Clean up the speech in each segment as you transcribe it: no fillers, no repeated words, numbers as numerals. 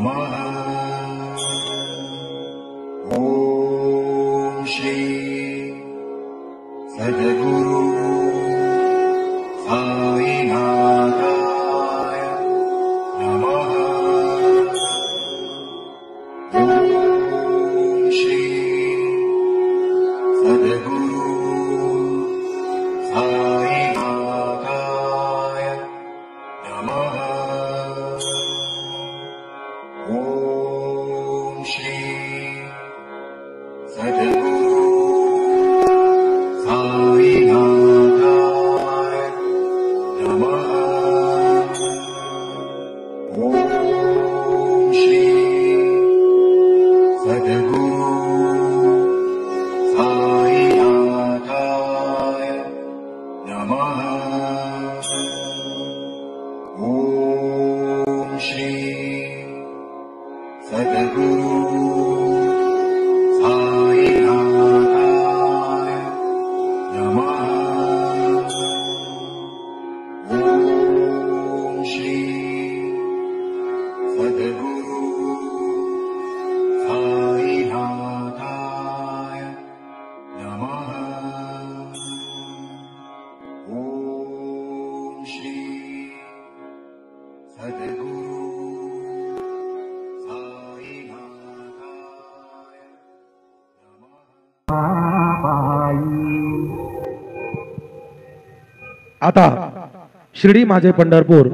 नमः। ॐ श्री सद्गुरु साईनाथाय नमः। ॐ श्री सद्गुरु साईनाथाय नमः। ॐ श्री सद्गुरु साईनाथाय नमः। ॐ श्री सद्गुरु साईनाथाय नमः। ॐ श्री सद्गुरु साईनाथाय नमः। ॐ श्री सद्गुरु साईनाथाय नमः। ॐ श्री सद्गुरु साईनाथाय नमः। आता शिर्डी माझे पंढरपूर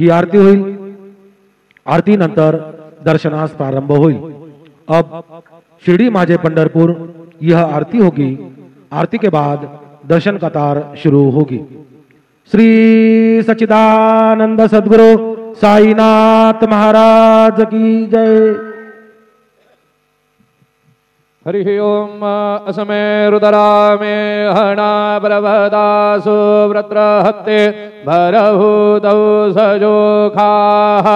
ही आरती होईल। आरती नंतर दर्शनास प्रारंभ होईल। अब शिर्डी माझे पंढरपुर यह आरती होगी। आरती के बाद दर्शन कतार शुरू होगी। श्री सच्चिदानंद सद्गुरु साईनाथ महाराज की जय। हरि ओम असमे रुदरा मे हणा प्रभदासु व्रत्रहत्ते भरभूतौ सजोखाः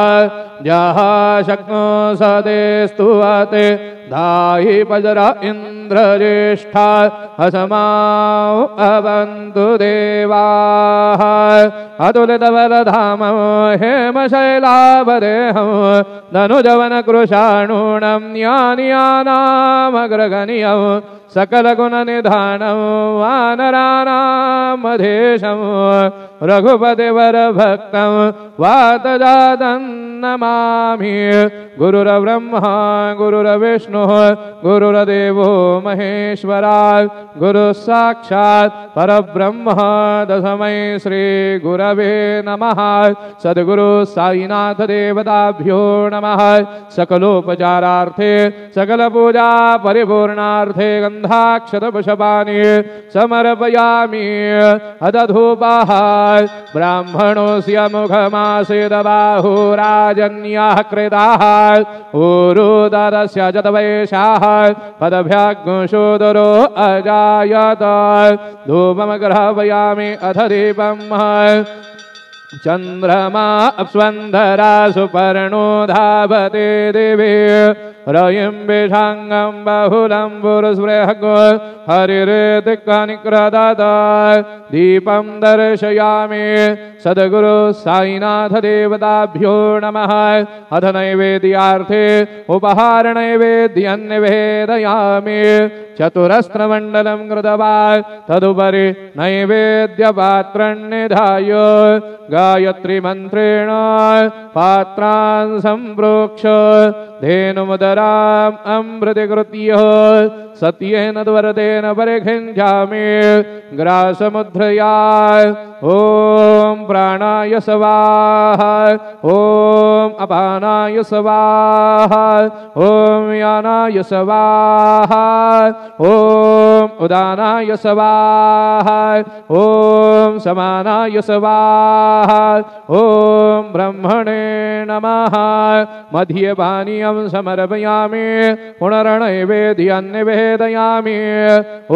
जहा शक्नो सदेस्तुवते धाहि पजरा इंद्रज्येष्ठा हसमाउ अवन्तु देवाः अतुलितबलधामं हेमशैलाभदेहं धनुजवन कृशाणूणं ज्ञानियानामग्रगण्यं सकलगुणनिधानं वानराणामधीशं रघुपतिवरभक्तं वातजातं नमामि। गुरुर्ब्रह्मा गुरुर्विष्णुः गुरुर्देवो महेश्वरा गुरुः साक्षात् परब्रह्म तस्मै श्री गुरवे नमः। सद्गुरु साईनाथ देवताभ्यो नमः। सकलोपचारार्थे सकलपूजा परिपूर्णार्थे गन्धाक्षतपुष्पाणि समर्पयामि। अदधूपः ब्राह्मणोऽस्य मुखमासीद बाहुराजन्यः कृताः ऊरुदरस्य जतवैशाः पदभ्याग्शोदरो अजायत। धूपमग्रहपयामि अथ दीपम् चंद्रमा अप्स्वन्धरा सुपर्णो धावते दिवे रयिं विषांगं बहुलं पुरुस्पृहगो हरिरेतिकनिक्रदत। दीपं दर्शयामि। सद्गुरु साईनाथ देवताभ्यो नमः। अथ नैवेद्यार्थे उपहार नैवेद्यं निवेदयामि। चतुरस्त्रमण्डलं कृत्वा तदुपरि नैवेद्यपात्रं निधाय गायत्री मंत्रेण पात्रान् सम्प्रोक्ष धेनुमुदराम् अमृतकृत्य सत्येन द्वरतेन परिखिञ्चामि। ग्रासमुद्रया ॐ प्राणाय स्वाहा ॐ अपानाय स्वाहा ॐ यानाय स्वाहा ॐ उदानाय स्वाहा ॐ समानाय स्वाहा ॐ ब्रह्मणे नमः। मध्यपानीयं समर्पयामि। पुनर्नैवेद्यं निवेदयामि।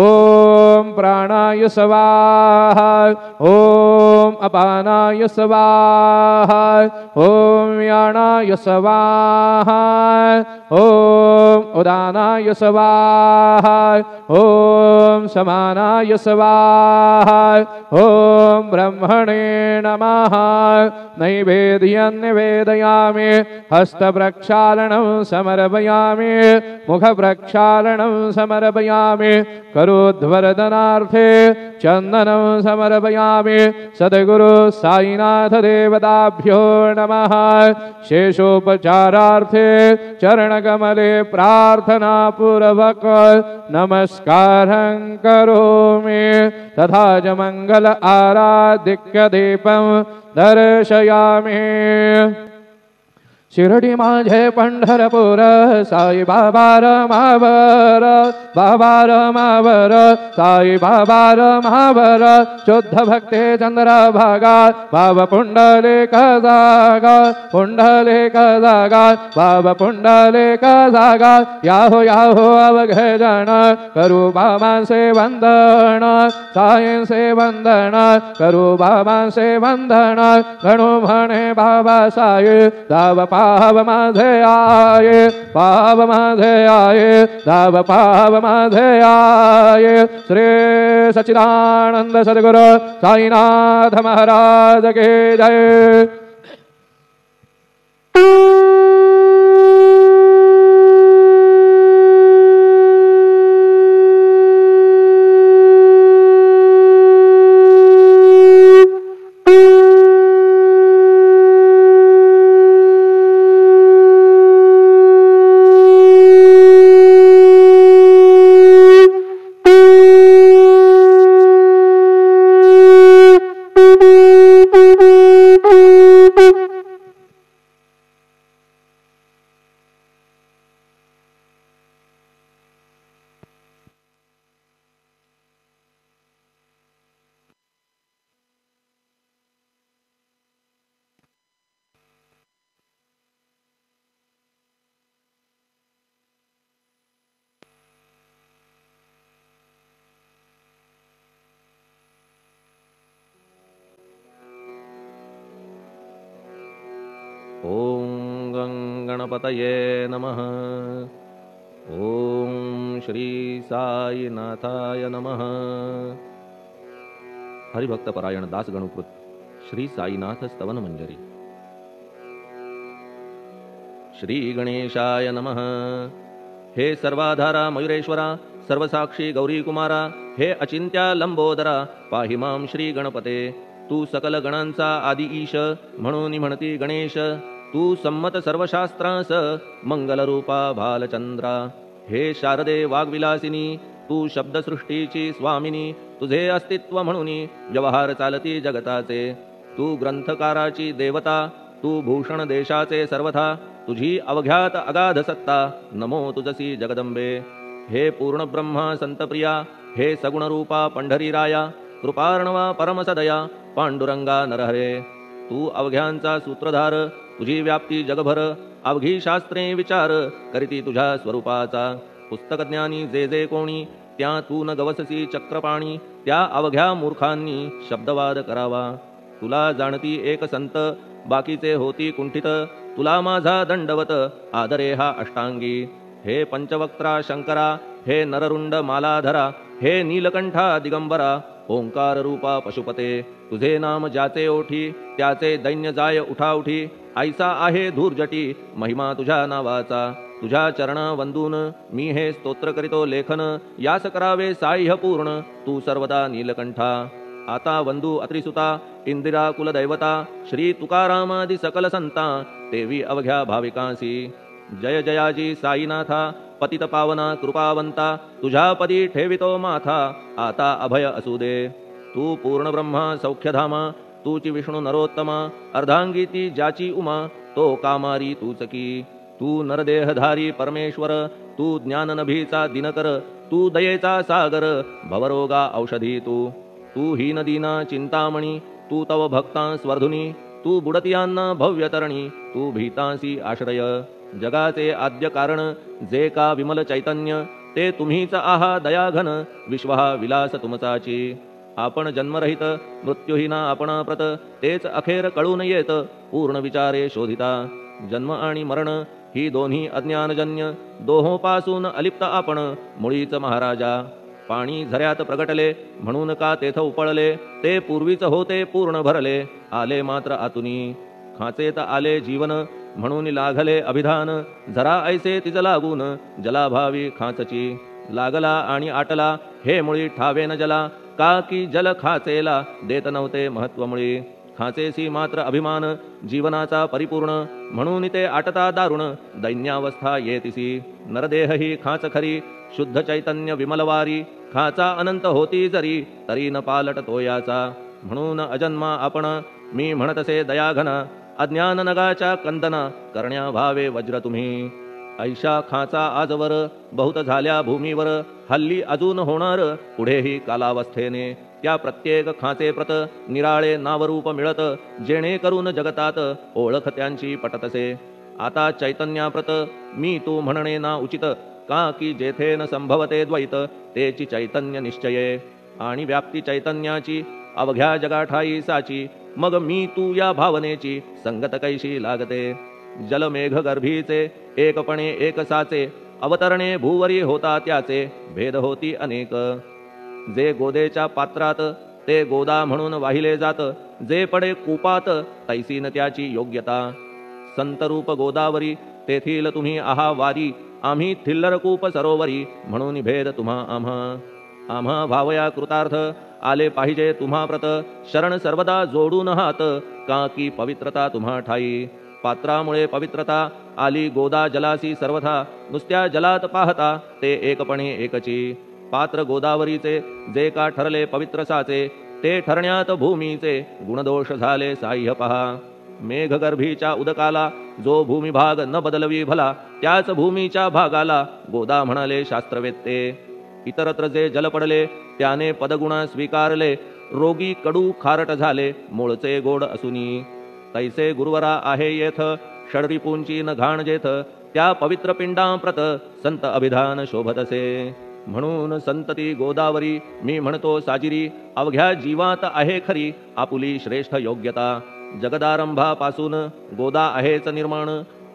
ॐ प्राणाय स्वाहा ॐ ॐ अपानाय स्वाहा ॐ व्यानाय स्वाहा ॐ उदानाय स्वाहा ॐ समानाय स्वाहा ॐ ब्रह्मणे नमः नैवेद्यं निवेदयामि हस्तप्रक्षालनं समर्पयामि मुखप्रक्षालनं समर्पयामि करोध्वरदनार्थे चन्दनं समर्पयामि सद्गुरु साईनाथ देवताभ्यो नमः शेषोपचारार्थे चरणकमले प्रार्थनापूर्वक नमस्कारं करोमि तथा च मंगल आराधिक्यदीपं दर्शयामि शिर्डी माझे पंढरपूर साई बाबा रमावर बाबा रमावर साई बाबा रमावर शुद्ध भक्ते चंद्रभागा बाबा पुंडलिक जागा बाबा पुंडलिक जागा याहो अवघे जन करू बाबा से वंदन साई से वंदन करू बाबा से वंदन गणू म्हणे बाबा साई दाव पाव माझे आये पाव माझे आये दाव पाव माझे आये श्री सच्चिदानंद सद्गुरु साईनाथ महाराज के जय। ओम गणपतये नमः। ओम श्री साईनाथाय नमः। हरिभक्तपरायण दास गणुकृत श्री साईनाथ स्तवन मंजरी। श्री गणेशाय नमः। हे सर्वाधारा मयुरेश्वरा सर्वसाक्षी गौरी कुमारा हे अचिंत्या लंबोदरा पाहि मां श्री गणपते। तू सकल गणांचा आदि ईश म्हणून म्हणती गणेश। तू संमत सर्वशास्त्रांस मंगलरूपा भालचंद्रा। हे शारदे वाग्विलासिनी तू शब्दसृष्टीची स्वामिनी। तुझे अस्तित्व म्हणून व्यवहार चालती जगताचे। तू ग्रंथकाराची देवता तू भूषण देशाचे सर्वथा। तुझी अवघ्यात अगाध सत्ता नमो तुझसी जगदंबे। हे पूर्ण ब्रह्मा संतप्रिया हे सगुणरूपा पंढरीराया। कृपार्णवा परमसदया पांडुरंगा नरहरे। तू अवघ्यांचा सूत्रधार तुझी व्याप्ती जगभर। अवघी शास्त्रे विचार करीती तुझ्या स्वरूपाचा। पुस्तकज्ञानी जे जे कोणी त्या तू न गवससी चक्रपाणी। त्या अवघ्या मूर्खांनी शब्दवाद करावा। तुला जाणती एक संत बाकीचे होती कुंठित। तुला माझा दंडवत आदरे हा अष्टांगी। हे पंचवक्त्रा शंकरा हे नररुंड मालाधरा। हे नीलकंठा दिगंबरा ओंकार रूपा पशुपते। तुझे नाम ज्याचे ओठी त्याचे दैन्य जाय उठाउठी। ऐसा आहे धूर्जटी महिमा तुझ्या नावाचा। तुझ्या चरणा वंदून मी हे स्तोत्र करीतो लेखन। यास करावे साह्य पूर्ण तू सर्वदा नीलकंठा। आता वंदू अत्रिसुता इंदिरा कुलदैवता। श्री तुकारामादि सकल संता देवी अवघ्या भाविकांसी। जय जयाजी साईनाथा पतित पावना कृपावंता। तुझ्या पदी ठेवितो माथा आता अभय असू दे। तू पूर्ण ब्रह्मा सौख्यधामा तूची विष्णू नरोत्तमा। अर्धांगी ती ज्याची उमा तो कामारी तूच की। तू नरदेहधारी परमेश्वर तू ज्ञाननभीचा दिनकर। तू दयेचा सागर भवरोगा औषधी तू। तू हीनदीना चिंतामणी तू तव भक्तां स्वर्धुनी। तू बुडतियांना भव्यतरणी तू भीतांसी आश्रय। जगाचे आद्य कारण जे का विमल चैतन्य ते तुम्हीच आहा दयाघन। विश्वहा विलास तुमचाची आपण जन्मरहित मृत्यूहीना आपण प्रत तेच अखेर कळून येत पूर्ण विचारे शोधिता जन्म आणि मरण ही दोन्ही अज्ञानजन्य दोहोपासून अलिप्त आपण मुळीच महाराजा पाणी झऱ्यात प्रगटले म्हणून का तेथ उपळले ते पूर्वीच होते पूर्ण भरले आले मात्र आतुनी खाचेत आले जीवन म्हणून लागले अभिधान जरा ऐसे तिज लागून जलाभावी खाचची लागला आणि आटला हे मुळी ठावेन जला का की जल खाचेला देत नव्हते महत्व मुळी खाचेसी मात्र अभिमान जीवनाचा परिपूर्ण म्हणून ते आटता दारुण दैन्यावस्था येतिसी नरदेह ही खाच खरी शुद्ध चैतन्य विमलवारी खाचा अनंत होती जरी तरी न पालट तोयाचा म्हणून अजन्मा आपण मी म्हणतसे दयाघन अज्ञान नगाच्या कंदना करण्या भावे वज्र तुम्ही ऐशा खाचा आजवर बहुत झाल्या भूमीवर हल्ली अजून होणार पुढेही कालावस्थेने त्या प्रत्येक खाचे प्रत निराळे नावरूप मिळत जेणे करून जगतात ओळख त्यांची पटतसे आता चैतन्याप्रत मी तू म्हणणे ना उचित का की जेथे न संभवते द्वैत तेची चैतन्य निश्चये आणि व्याप्ती चैतन्याची अवघ्या जगाठाई साची मग मी तू या भावनेची संगत कैशी लागते जलमेघ गर्भीचे एकपणे एक साचे अवतरणे भूवरी होता त्याचे भेद होती अनेक जे गोदेच्या पात्रात ते गोदा म्हणून वाहिले जात जे पडे कूपात तैसीन त्याची योग्यता संतरूप गोदावरी तेथील तुम्ही आहा वारी आम्ही थिल्लरकूप सरोवरी म्हणून भेद तुम्हा आम्हा भावया कृतार्थ आले पाहिजे तुम्हा प्रत शरण सर्वदा जोडून हात का की पवित्रता तुम्हा ठाई पात्रामुळे पवित्रता आली गोदा जलासी सर्वथा नुसत्या जलात पाहता ते एकपणे एकची पात्र गोदावरीचे जे का ठरले पवित्र साचे ते ठरण्यात भूमीचे गुणदोष झाले साह्य पहा मेघगर्भीच्या उदकाला जो भूमिभाग न बदलवी भला त्याच भूमीच्या भागाला गोदा म्हणाले शास्त्रवेत्ते इतरत्र जे जल पडले त्याने पदगुणा स्वीकारले रोगी कडू खारट झाले मूळचे गोड असुनी तैसे गुरुवरा आहे येथ षडरिपूंची न घाण जेथ त्या पवित्र पिंडाप्रत संत अभिधान शोभतसे म्हणून संतती गोदावरी मी म्हणतो साजिरी अवघ्या जीवात आहे खरी आपुली श्रेष्ठ योग्यता जगदारंभापासून गोदा आहेच निर्माण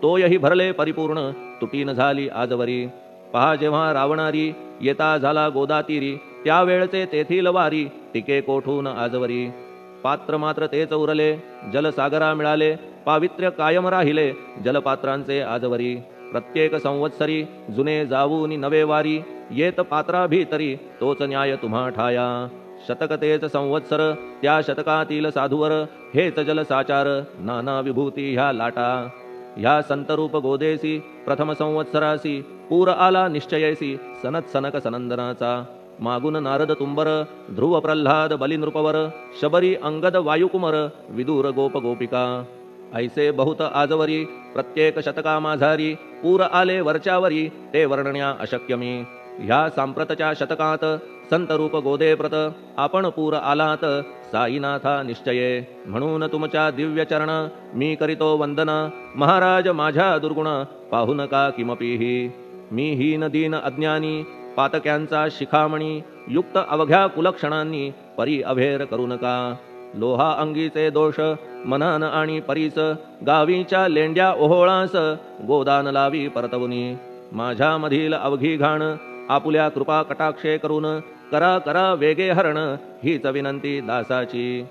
तोयही भरले परिपूर्ण तुटीन झाली आजवरी पहा जेव्हा रावणारी येता झाला गोदातीरी त्यावेळचे तेथील वारी टिके कोठून आजवरी पात्र मात्र तेच उरले जलसागरा मिळाले पावित्र्य कायम राहिले जलपात्रांचे आजवरी प्रत्येक संवत्सरी जुने जावून नवे वारी येत पात्रा भीतरी तोच न्याय तुम्हा ठाया शतक तेच संवत्सर त्या शतकातील साधूवर हेच जल साचार नाना विभूती ह्या लाटा ह्या संतरूप गोदेसी प्रथम संवत्सरासी पूर आला निश्चयेसी सनत सनक सनंदनाचा मागून नारद तुंबर ध्रुव प्रल्हाद बलिनृपवर शबरी अंगद वायुकुमर विदूर गोप गोपिका ऐसे बहुत आजवरी प्रत्येक शतका माझारी पूर आले वरच्यावरी ते वर्णण्या अशक्य मी ह्या सांप्रतच्या शतकात संतरूप गोदेप्रत आपण पूर आलात साईनाथा निश्चये म्हणून तुमच्या दिव्य चरण मी करीतो वंदन महाराज माझ्या दुर्गुण पाहू नका किमपीही मी हीन दीन अज्ञानी पातक्यांचा शिखामणी युक्त अवघ्या कुलक्षणांनी परी अभेर करू नका लोहा अंगीचे दोष मनन आणि परीस गावीच्या लेंड्या ओहोळास गोदान लावी परतवुनी माझ्या मधील अवघी घाण आपुल्या कृपा कटाक्षे करून करा करा वेगे हरण हीच विनंती दासाची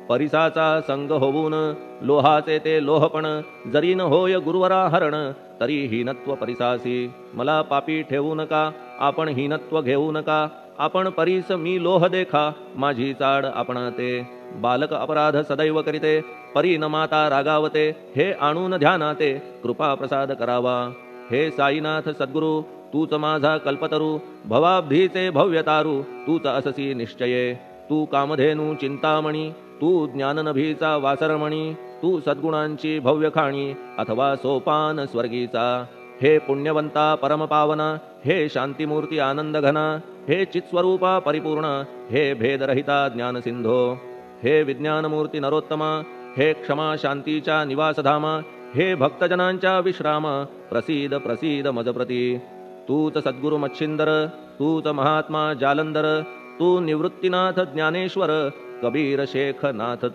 परिसाचा संग होऊन लोहाचे ते लोहपण जरी न होय गुरुवरा हरण तरी हीनत्व परिसासी मला पापी ठेवू नका आपण हीनत्व घेऊ नका आपण परीस मी लोह देखा माझी चाड आपणाते बालक अपराध सदैव करीते परी न माता रागावते हे आणून ध्यानाते कृपा प्रसाद करावा हे साईनाथ सद्गुरु तूच माझा कल्पतरू भवाब्धीचे भव्यतारू तूच अससी निश्चये तू कामधेनू चिंतामणी तू ज्ञाननभीचा वासरमणी तू सद्गुणांची भव्य खाणी अथवा सोपान स्वर्गीचा हे पुण्यवंता परमपावना हे शांतिमूर्ती आनंद घना हे चित्स्वरूपा परिपूर्ण हे भेदरहिता ज्ञानसिंधो हे विज्ञानमूर्ती नरोत्तमा हे क्षमा शांतीच्या निवासधामा हे भक्तजनांच्या विश्राम प्रसीद प्रसीद मजप्रती तूच सद्गुरु मच्छिंदर तूच महात्मा जालंदर तू निवृत्तीनाथ ज्ञानेश्वर कबीर शेख नाथ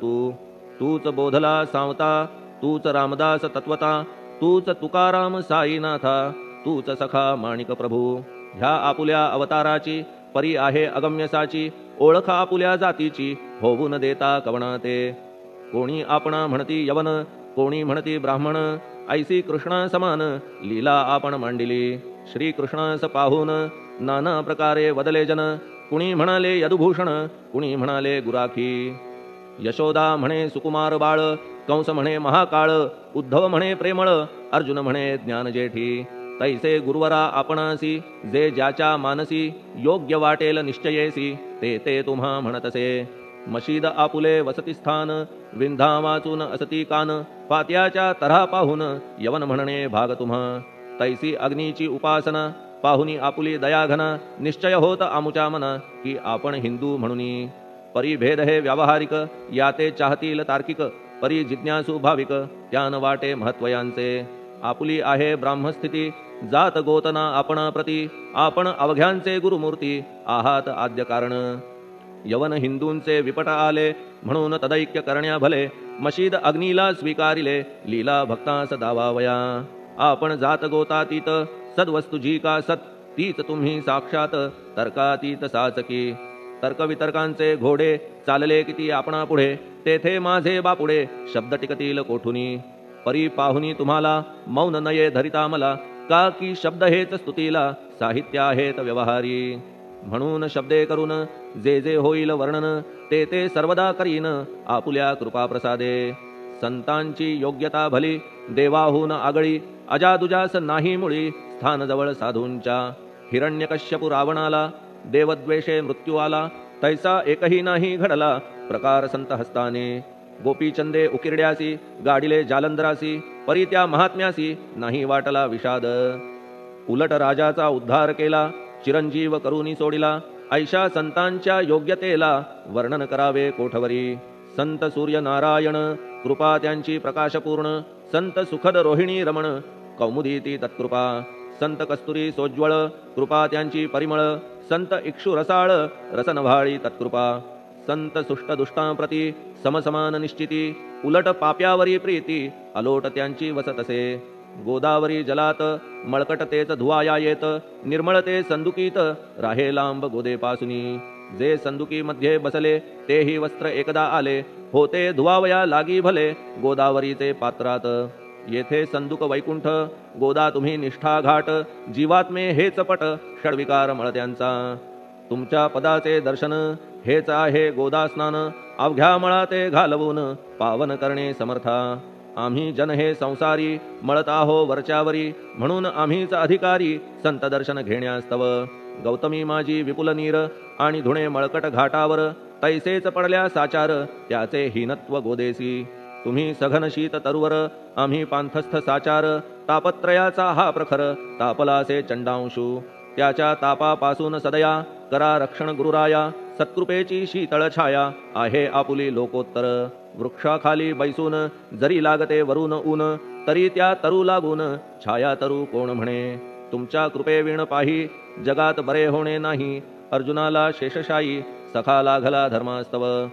तूच बोधला सावता, तूच रामदास तत्वता, तूच तुकाराम साईनाथा, तूच सखा माणिक प्रभू. ह्या आपुल्या अवताराची परी आहे अगम्यसाची, ओळख आपुल्या जातीची होऊन देता कवणा ते. कोणी आपणा म्हणती यवन, कोणी म्हणती ब्राह्मण, ऐसी कृष्णा समान लीला आपण मांडिली. श्री कृष्णास पाहून नाना प्रकारे वदले जन, कुणी म्हणाले यदुभूषण, कुणी म्हणाले गुराखी. यशोदा म्हणे सुकुमार बाळ, कंस म्हणे महाकाळ, उद्धव म्हणे प्रेमळ, अर्जुन म्हणे ज्ञानजेठी. तैसे गुरुवरा आपणासी, जे ज्याच्या मानसी योग्य वाटेल निश्चयेसी, ते ते तुम्हा म्हणतसे. मशीद आपुले वसतिस्थान, विंधा वाचून असती कान, पात्याच्या तऱ्हा पाहून यवन म्हणणे भाग तुम्हा. तैसी अग्नीची उपासना पाहुनी आपुली दयाघना, निश्चय होत आमुच्या मना की आपण हिंदू म्हणूनी. परी भेद हे व्यावहारिक, याते चाहतील तार्किक, परी जिज्ञासू भाविक, त्यान वाटे महत्वयांचे. आपुली आहे ब्राह्मस्थिती, जात गोतना आपणा प्रती, आपण अवघ्यांचे गुरुमूर्ती आहात आद्य कारण. यवन हिंदूंचे विपट आले, म्हणून तदैक्य करण्या भले, मशीद अग्नीला स्वीकारिले, लीला भक्तास दावावया. आपण जात गोतातीत, सद्वस्तू जी का सत, तीच तुम्ही साक्षात तर्कातीत साचकी. तर्कवितर्कांचे घोडे चालले किती आपणा पुढे, तेथे माझे बापुडे शब्द टिकतील कोठुनी. परी पाहुनी तुम्हाला मौन नये धरिता मला, का की शब्द हेच स्तुतीला साहित्य आहेत व्यवहारी. म्हणून शब्दे करून जे जे होईल वर्णन, ते ते सर्वदा करीन आपुल्या कृपा प्रसादे. संतांची योग्यता भली, देवाहून आगळी, अजादुजास नाही मुळी, स्थान जवळ साधूंच्या. हिरण्यकश्यपू रावणाला देवद्वेषे मृत्यू आला, तैसा एकही नाही घडला प्रकार संत हस्ताने. गोपीचंदे उकिरड्यासी, गाडिले जालंधरासी, परी त्या महात्म्यासी नाही वाटला विषाद. उलट राजाचा उद्धार केला, चिरंजीव करुनी सोडिला, ऐशा संतांच्या योग्यतेला वर्णन करावे कोठवरी. संत सूर्य नारायण कृपा त्यांची प्रकाशपूर्ण, संत सुखद रोहिणी रमण कौमुदी ती तत्कृपा. संत कस्तुरी सोज्वळ कृपा त्यांची परिमळ, संत इक्षु रसाळ रसनभाळी तत्कृपा. संत सुष्ट दुष्टांप्रती समसमान निश्चिती, उलट पाप्यावरी प्रीती अलोट त्यांची वसतसे. गोदावरी जलात मळकट तेच धुवाया येत, निर्मळ ते संदुकीत राहे लांब गोदेपासुनी. जे संदुकीमध्ये बसले तेही वस्त्र एकदा आले, होते धुवावया लागी भले गोदावरीचे पात्रात. येथे संदुक वैकुंठ, गोदा तुम्ही निष्ठा घाट, जीवात्मे हेच पट षडविकार मळत्यांचा. तुमच्या पदाचे दर्शन हेच आहे गोदा स्नान, अवघ्या मळा ते घालवून पावन करणे समर्था. आम्ही जन हे संसारी मळत आहो वरच्यावरी, म्हणून आम्हीच अधिकारी संत दर्शन घेण्यास्तव. गौतमी माझी विपुल नीर आणि धुणे मळकट घाटावर, तैसेच पडल्या साचार त्याचे हीनत्व गोदेसी. तुम्ही सघन शीत तरुवर, आम्ही पांथस्थ साचार, तापत्रयाचा हा प्रखर तापलासे चंडांशू. त्याच्या तापापासून सदया करा रक्षण गुरुराया, सत्कृपेची शीतळ छाया आहे आपुली लोकोत्तर. वृक्षाखाली बैसून जरी लागते वरून ऊन, तरी त्या तरू लागून छाया तरू कोण म्हणे. तुमच्या कृपेविण पाही जगात बरे होणे नाही, अर्जुनाला शेषशायी सखा लागला धर्मास्तव.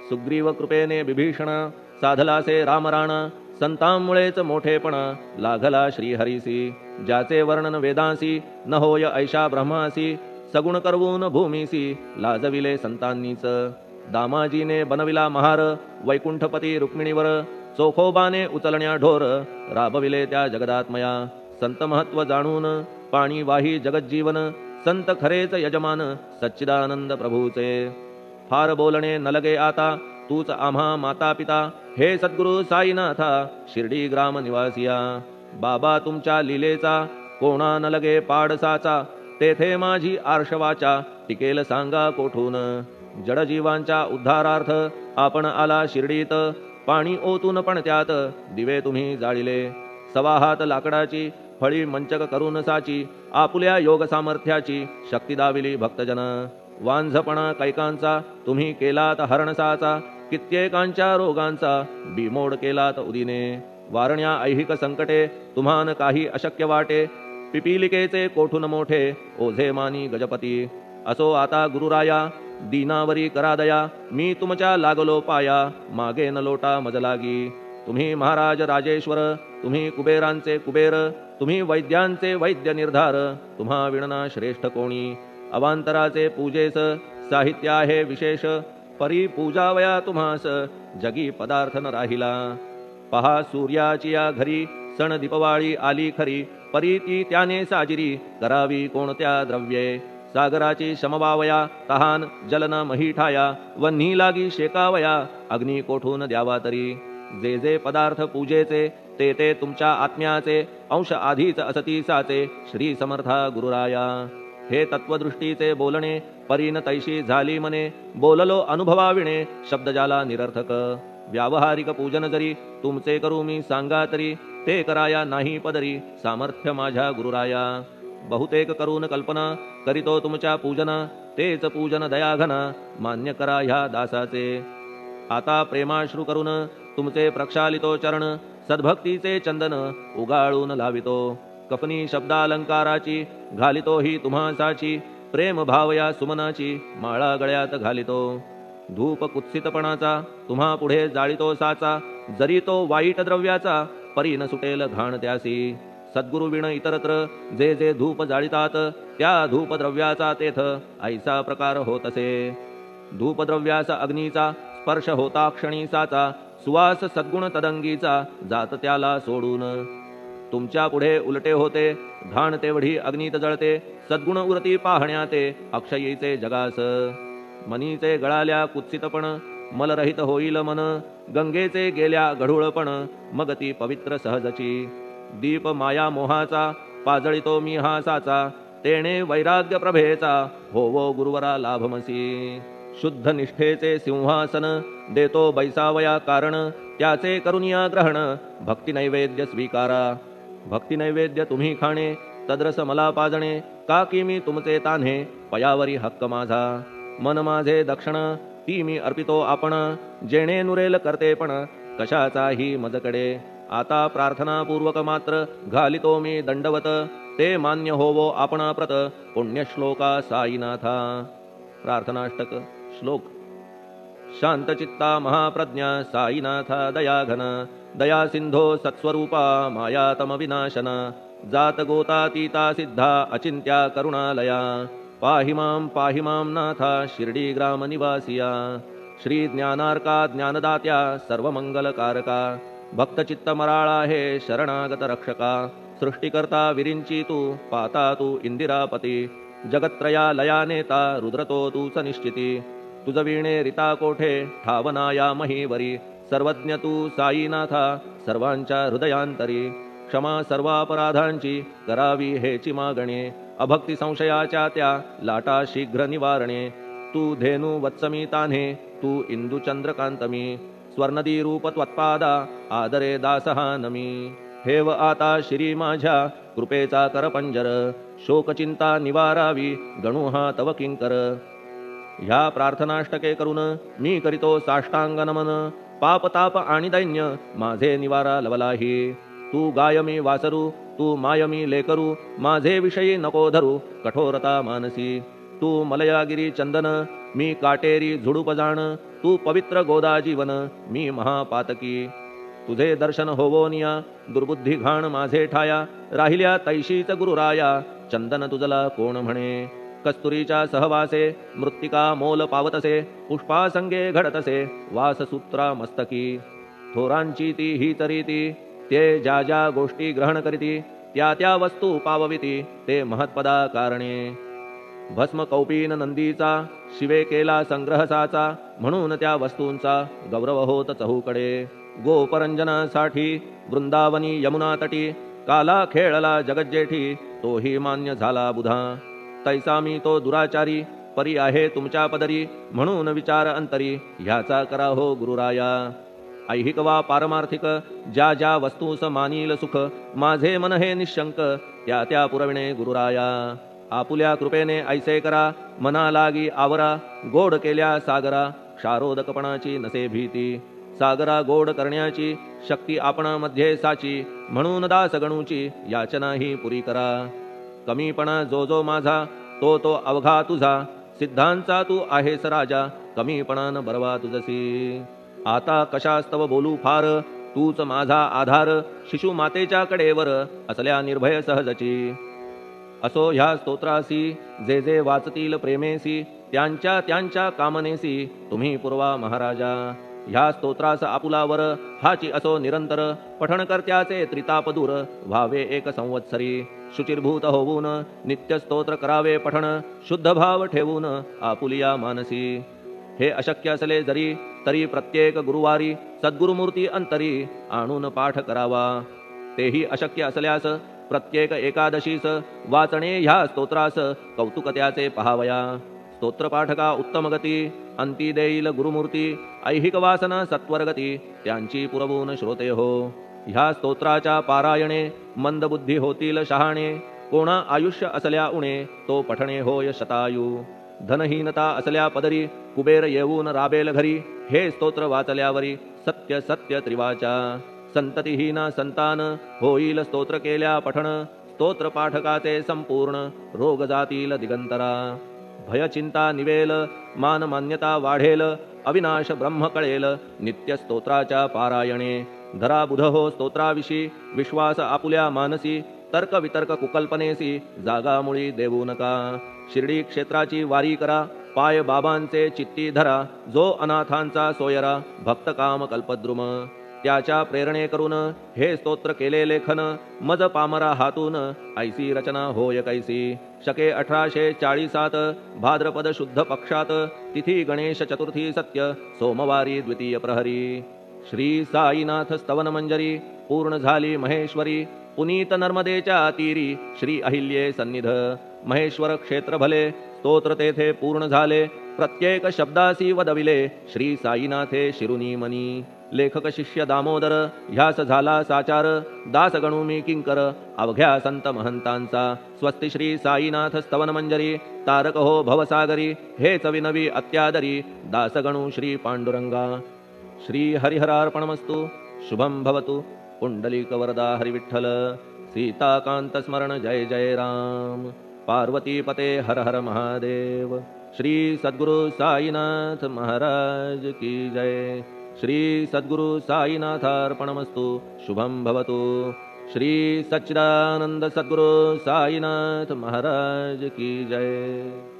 सुग्रीव कृपेने विभीषण साधलासे रामराणा, संतांमुळेच मोठेपणा लागला श्रीहरीसी. ज्याचे वर्णन वेदांसी न होय ऐशा ब्रह्मासी, सगुण करवून भूमीसी लाजविले संतांनीच. दामाजीने बनविला महार वैकुंठपती रुक्मिणीवर, चोखोबाने उचलण्या ढोर राबविले त्या जगदात्मया. संत महत्व जाणून पाणी वाही जगज्जीवन, संत खरेच यजमान सच्चिदानंद प्रभूचे. फार बोलणे न लगे आता, तूच आम्हा माता पिता हे सद्गुरु साईनाथा शिर्डी ग्राम निवासिया. बाबा तुमच्या लीलेचा कोणा न लगे पाडसाचा, तेथे माझी आर्षवाचा टिकेल सांगा कोठून. जडजीवांच्या उद्धारार्थ आपण आला शिर्डीत, पाणी ओतून पण त्यात दिवे तुम्ही जाळिले. सवा हात लाकडाची फळी मंचक करून साची, आपुल्या योग सामर्थ्याची शक्ती दाविली भक्तजन. वांझपणा कैकांचा तुम्ही केलात हरणसाचा, कित्येकांच्या रोगांचा बिमोड केलात उदिने. वारण्या ऐहिक संकटे तुम्हान काही अशक्य वाटे, पिपीलिकेचे कोठून मोठे ओझे मानी गजपती. असो आता गुरुराया दीनावरी करादया, मी तुमच्या लागलो पाया, मागे न लोटा मज लागी. तुम्ही महाराज राजेश्वर, तुम्ही कुबेरांचे कुबेर, तुम्ही वैद्यांचे वैद्य निर्धार, तुम्हा विणना श्रेष्ठ कोणी. अवांतराचे पूजेस साहित्य आहे विशेष, परी पूजावया तुम्हास जगी पदार्थ न राहिला. पहा सूर्याची या घरी सण दीपवाळी आली खरी, परी ती त्याने साजिरी करावी कोणत्या द्रव्ये. सागराची शमवावया तहान जलन मही ठाया, वन्ही लागी शेकावया अग्नी कोठून द्यावा तरी. जे जे पदार्थ पूजेचे ते ते तुमच्या आत्म्याचे, अंश आधीच असती साचे श्री समर्था गुरुराया. हे तत्वदृष्टीचे बोलणे परीन तैशी झाली मने, बोललो अनुभवाविणे शब्द जाला निरर्थक. व्यावहारिक पूजन जरी तुमचे करू मी सांगा तरी, ते कराया नाही पदरी सामर्थ्य माझ्या गुरुराया. बहुतेक करून कल्पना करीतो तुमच्या पूजना, तेच पूजन दयाघना मान्य करा ह्या दासाचे. आता प्रेमाश्रू करून तुमचे प्रक्षालितो चरण, सद्भक्तीचे चंदन उगाळून लावितो. कफनी शब्दालंकाराची घालितो ही तुम्हासाची, प्रेम भावया सुमनाची माळा गळ्यात घालितो. धूप कुत्सितपणाचा तुम्हा पुढे जाळितो साचा, जरी तो वाईट द्रव्याचा परी न सुटेल घाण त्यासी. सद्गुरु विण इतरत्र जे जे धूप जाळितात, त्या धूप द्रव्याचा तेथ ऐसा प्रकार होतसे. धूपद्रव्याचा अग्नीचा स्पर्श होता क्षणी साचा, सुवास सद्गुण तदंगीचा जात त्याला सोडून. तुमच्या पुढे उलटे होते घाण तेवढी अग्नीत जळते, सद्गुण उरती पाहण्या ते अक्षयीचे जगास. मनीचे गळाल्या कुत्सितपण मलरहित होईल मन, गंगेचे गेल्या गढूळपण मग ती पवित्र सहजची. दीप माया मोहाचा पाजळितो मी हा साचा, तेणे वैराग्य प्रभेचा होवो गुरुवरा लाभमसी. शुद्ध निष्ठेचे सिंहासन देतो बैसावया कारण, त्याचे करुनिया ग्रहण भक्ती नैवेद्य स्वीकारा. भक्ती नैवेद्य तुम्ही खाणे तद्रस मला पाजणे, का की मी तुमचे तान्हे पयावरी हक्क माझा. मन माझे दक्षिण ती मी अर्पितो आपण, जेणे नुरेल करते पण कशाचाही मजकडे. आता प्रार्थनापूर्वक मात्र घालितो मी दंडवत, ते मान्य होवो आपणाप्रत पुण्यश्लोका साईनाथा. प्रार्थनाष्टक श्लोक. शांतचित्ता महाप्रज्ञा साईनाथा दयाघन, दया सिंधो सत्स्वरूपा मायातम विनाशन. जात गोतातीता सिद्धा अचिंत्या करुणालया, पाहि मां नाथा शिर्डी ग्राम निवासिया. श्री ज्ञानार्का ज्ञानदात्या सर्वमंगलकारका, भक्तचित्त मराळा हे शरणागत रक्षका. सृष्टिकर्ता विरिंची तू पाता तू इंदिरापती, जगत्त्रया लया नेता रुद्रतो तूच निश्चिती. तुझ वीणे रिता कोठे ठावनाया महीवरी, सर्वज्ञ तू साईनाथा सर्वांच्या हृदयांतरी. क्षमा सर्वापराधांची करावी हेची मागणे, अभक्ती संशयाच्या त्या लाटा शीघ्र निवारणे. तू धेनू वत्समी तान्हे तू इंदू चंद्रकांतमी, स्वर्णदी रूप त्वत्पादा आदरे दासहा नमी. ठेव आता श्री माझ्या कृपेचा करपंजर, शोकचिंता निवारावी गणू हा तव किंकर. ह्या प्रार्थनाष्टके करून मी करीतो साष्टांग नमन, पाप ताप आणि दैन्य माझे निवारा लवलाही. तू गाय मी वासरू तू माय मी लेकरू, माझे विषयी नको धरू कठोरता मानसी. तू मलयागिरी चंदन मी काटेरी झुडूप जाण, तू पवित्र गोदा जीवन मी महापातकी. तुझे दर्शन होवोनिया दुर्बुद्धी घाण माझे ठाया, राहिल्या तैशीच गुरुराया चंदन तुझला कोण म्हणे. कस्तुरीच्या सहवासे मृत्तिका मोल पावतसे, पुष्पासंगे घडतसे वाससूत्रा मस्तकी. थोरांची ती ही तरीती ते ज्या ज्या गोष्टी ग्रहण करीती, त्या त्या वस्तू पावविती ते महत्पदा कारणे. भस्म कौपीन नंदीचा शिवे केला संग्रह साचा, म्हणून त्या वस्तूंचा गौरव होत चहूकडे. गोपरंजनासाठी वृंदावनी यमुना तटी, काला खेळला जगज्जेठी तोही मान्य झाला बुधा. तैसा मी तो दुराचारी परी आहे तुमच्या पदरी, म्हणून विचार अंतरी ह्याचा करा हो गुरुराया. ऐहिक वा पारमार्थिक ज्या ज्या वस्तूस मानील सुख, माझे मन हे निशंक त्या त्या पुरविणे गुरुराया. आपुल्या कृपेने ऐसे करा मना लागी आवरा, गोड केल्या सागरा क्षारोदकपणाची नसे भीती. सागरा गोड करण्याची शक्ती आपणामध्ये साची, म्हणून दास गणूची याचना ही पुरी करा. कमीपणा जो जो माझा तो अवघा तुझा, सिद्धांचा तू आहेस राजा, कमीपणान बरवा तुझसी. आता कशास्तव बोलू फार, तूच माझा आधार, शिशु मातेच्या कडेवर असल्या निर्भय सहजची. असो ह्या स्तोत्रासी जे जे वाचतील प्रेमेसी, त्यांच्या त्यांच्या कामनेसी तुम्ही पुरवा महाराजा. ह्या स्तोत्रास आपुलावर हाची असो निरंतर, पठणकर्त्याचे त्रिताप दूर व्हावे एक संवत्सरी. शुचिर्भूत होऊन नित्य स्तोत्र करावे पठण, शुद्ध भाव ठेवून आपुलिया मानसी. हे अशक्य असले जरी तरी प्रत्येक गुरुवारी सद्गुरुमूर्ती अंतरी आणून पाठ करावा. तेही अशक्य असल्यास प्रत्येक एकादशीस वाचणे ह्या स्तोत्रास कौतुक त्याचे पहावया. स्तोत्रपाठका उत्तम गती, अंती देईल गुरुमूर्ती. ऐहिक वासना सत्वरगती, त्यांची पुरवून श्रोते हो. ह्या स्तोत्राच्या पारायणे मंदबुद्धी होतील शहाणे. कोणा आयुष्य असल्या उणे तो पठणे होय शतायू. धनहीनता असल्या पदरी कुबेर येऊन राबेल घरी. हे स्तोत्र वाचल्यावरी सत्य सत्य त्रिवाचा. संततिहीना संतान होईल स्तोत्र केल्या पठण. स्तोत्र पाठकाचे संपूर्ण रोग जातील दिगंतरा. भय चिंता निवेल, मान मान्यता वाढेल. अविनाश ब्रह्म कळेल नित्य स्तोत्राच्या पारायणे. धरा बुध हो स्तोत्राविषयी विश्वास आपुल्या मानसी. तर्क वितर्क कुकल्पनेसी जागा मुळी देऊ नका. शिर्डी क्षेत्राची वारी करा, पाय बाबांचे चित्ती धरा. जो अनाथांचा सोयरा, भक्त काम कल्पद्रुम. त्याच्या प्रेरणे करून हे स्तोत्र केले लेखन. मज पामरा हातून ऐसी रचना होय कैसी. शके 1840 भाद्रपद शुद्ध पक्षात. तिथी गणेश चतुर्थी सत्य सोमवारी द्वितीय प्रहरी. श्री साईनाथ स्तवन मंजरी पूर्ण झाली महेश्वरी. पुनीत नर्मदेच्या तीरी श्री अहिल्ये सन्निध. महेश्वर क्षेत्र भले स्तोत्र तेथे पूर्ण झाले. प्रत्येक शब्दासी वदविले श्री साईनाथे शिरुनी मनी. लेखक शिष्य दामोदर ह्यास झाला साचार. दास गणू मी किंकर अवघ्या संत महंतांचा. स्वस्ति श्री साईनाथ स्तवन मंजरी तारक हो भवसागरी. हेच विनवी अत्यादरी दास गणू श्री पांडुरंगा. श्री हरिहरार्पणमस्तु. शुभम भवतु. पुंडलिक वरदा हरिविठ्ठल. सीताकांत स्मरण जय जय राम. पार्वती पते हर हर महादेव. श्री सद्गुरु साईनाथ महाराज की जय. श्री सद्गुरु साईनाथार्पणमस्तु. शुभम भवतु. श्री सच्चिदानंद सद्गुरु साईनाथ महाराज की जय.